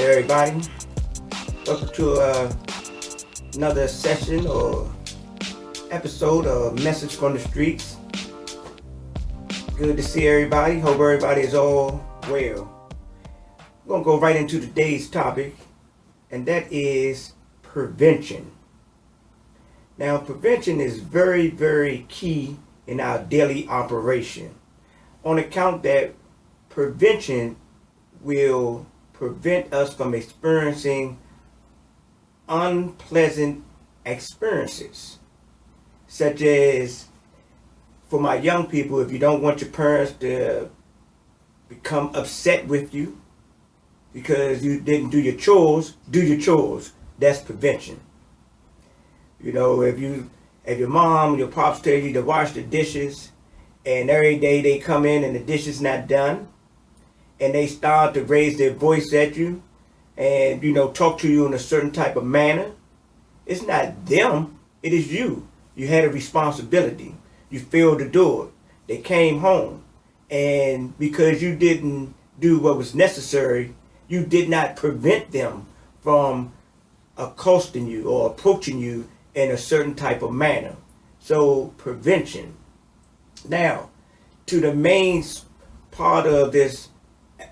there, everybody. Welcome to another session or episode of Message from the Streets. Good to see everybody. Hope everybody is all well. We're going to go right into today's topic, and that is prevention. Now, prevention is very, very key in our daily operation on account that prevention will prevent us from experiencing unpleasant experiences, such as for my young people, if you don't want your parents to become upset with you because you didn't do your chores, do your chores. That's prevention. You know, if your mom, your pops tell you to wash the dishes, and every day they come in and the dishes not done, and they start to raise their voice at you and, talk to you in a certain type of manner, it's not them, it is you. You had a responsibility. You failed to do it. They came home, and because you didn't do what was necessary, you did not prevent them from accosting you or approaching you in a certain type of manner. So prevention. Now, to the main part of this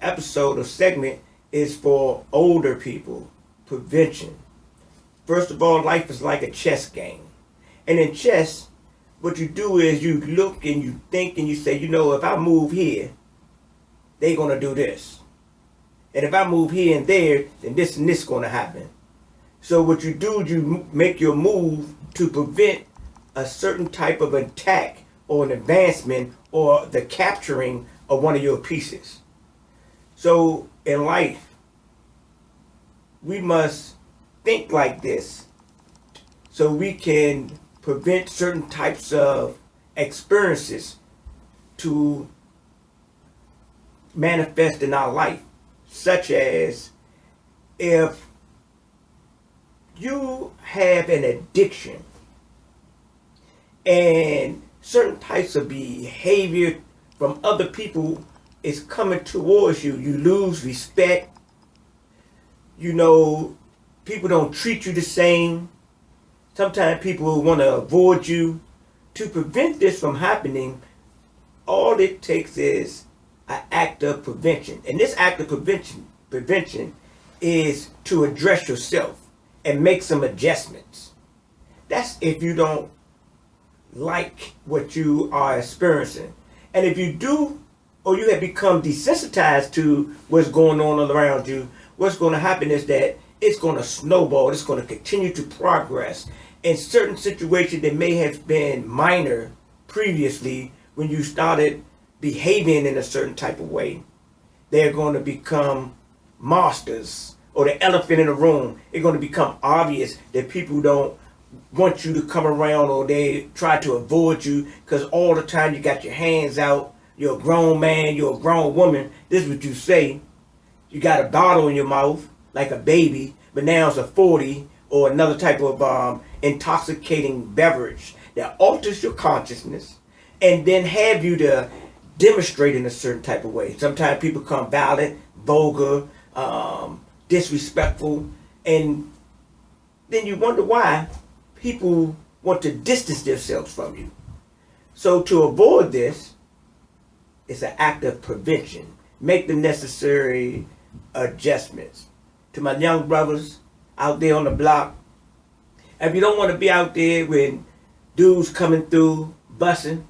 episode or segment is for older people. Prevention. First of all, life is like a chess game. And in chess, what you do is you look and you think and you say, if I move here, they're going to do this. And if I move here and there, then this and this is going to happen. So what you do, you make your move to prevent a certain type of attack or an advancement or the capturing of one of your pieces. So in life, we must think like this so we can prevent certain types of experiences to manifest in our life, such as if you have an addiction and certain types of behavior from other people is coming towards you, you lose respect. People don't treat you the same. Sometimes people want to avoid you. To prevent this from happening, all it takes is an act of prevention. And this act of prevention is to address yourself and make some adjustments. That's if you don't like what you are experiencing. And if you do, or you have become desensitized to what's going on around you, what's going to happen is that it's going to snowball. It's going to continue to progress. In certain situations that may have been minor previously, when you started behaving in a certain type of way, they're going to become monsters, or the elephant in the room. It's going to become obvious that people don't want you to come around, or they try to avoid you because all the time you got your hands out. You're a grown man, you're a grown woman. This is what you say. You got a bottle in your mouth like a baby, but now it's a 40 or another type of intoxicating beverage that alters your consciousness and then have you to demonstrate in a certain type of way. Sometimes people become violent, vulgar, disrespectful, and then you wonder why people want to distance themselves from you. So to avoid this, it's an act of prevention. Make the necessary adjustments. To my young brothers out there on the block, if you don't want to be out there when dudes coming through, busing,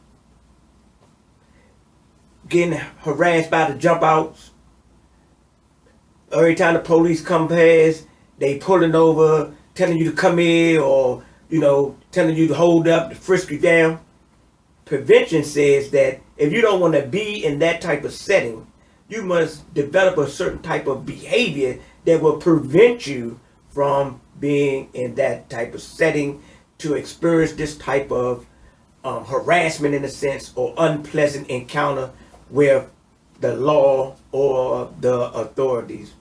getting harassed by the jump outs, every time the police come past, they pulling over, telling you to come here, or, telling you to hold up, to frisk you down. Prevention says that if you don't want to be in that type of setting, you must develop a certain type of behavior that will prevent you from being in that type of setting to experience this type of harassment in a sense, or unpleasant encounter with the law or the authorities.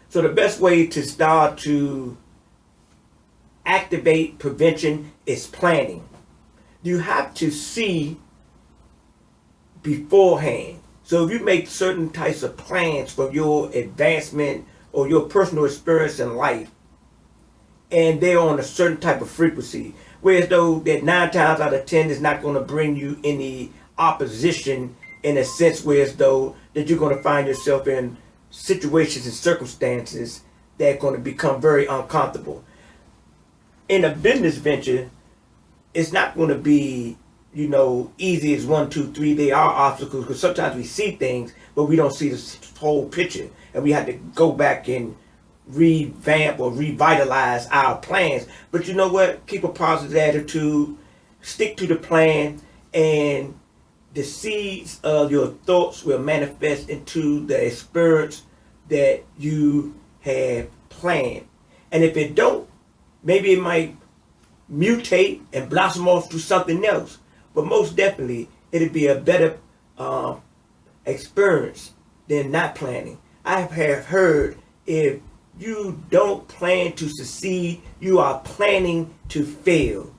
So the best way to start to activate prevention is planning. You have to see beforehand. So if you make certain types of plans for your advancement or your personal experience in life, and they're on a certain type of frequency, whereas though that 9 times out of 10 is not going to bring you any opposition in a sense, whereas though that you're going to find yourself in situations and circumstances that are going to become very uncomfortable. In a business venture, it's not going to be, easy as 1, 2, 3. There are obstacles because sometimes we see things, but we don't see the whole picture, and we have to go back and revamp or revitalize our plans. But you know what? Keep a positive attitude, stick to the plan, and the seeds of your thoughts will manifest into the experience that you have planned. And if it don't, maybe it might mutate and blossom off to something else. But most definitely, it'll be a better experience than not planning. I have heard, if you don't plan to succeed, you are planning to fail.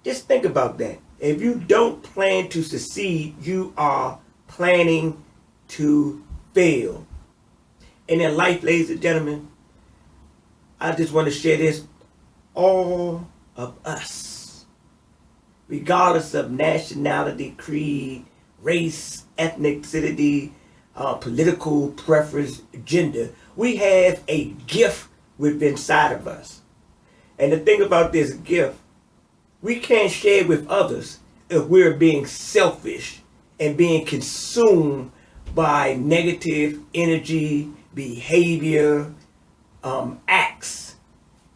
Just think about that. If you don't plan to succeed, you are planning to fail. And in life, ladies and gentlemen, I just want to share this. All of us, regardless of nationality, creed, race, ethnicity, political preference, gender, we have a gift within inside of us. And the thing about this gift, we can't share it with others if we're being selfish and being consumed by negative energy, behavior, acts.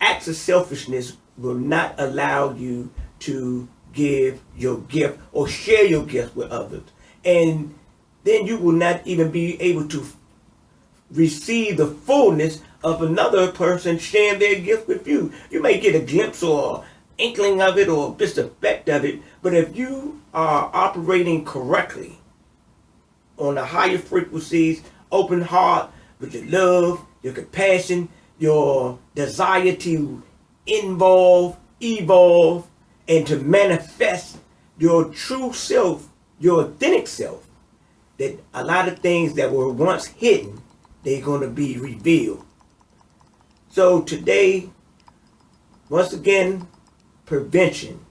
Acts of selfishness will not allow you to give your gift or share your gift with others. And then you will not even be able to receive the fullness of another person sharing their gift with you. You may get a glimpse or inkling of it or just effect of it, but if you are operating correctly on the higher frequencies, open heart, with your love, your compassion, your desire to evolve, and to manifest your true self, your authentic self, that a lot of things that were once hidden, they're going to be revealed. So today, once again, prevention.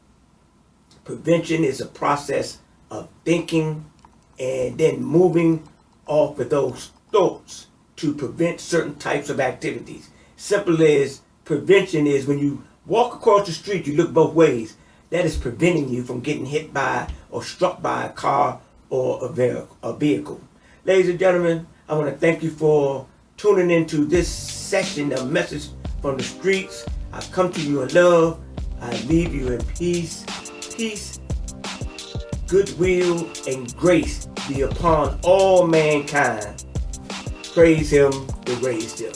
Prevention is a process of thinking and then moving off of those thoughts to prevent certain types of activities. Simple as prevention is when you walk across the street, you look both ways. That is preventing you from getting hit by or struck by a car or a vehicle. Ladies and gentlemen, I want to thank you for tuning into this session of Message from the Streets. I come to you in love. I leave you in peace. Peace, goodwill, and grace be upon all mankind. Praise him that raised him.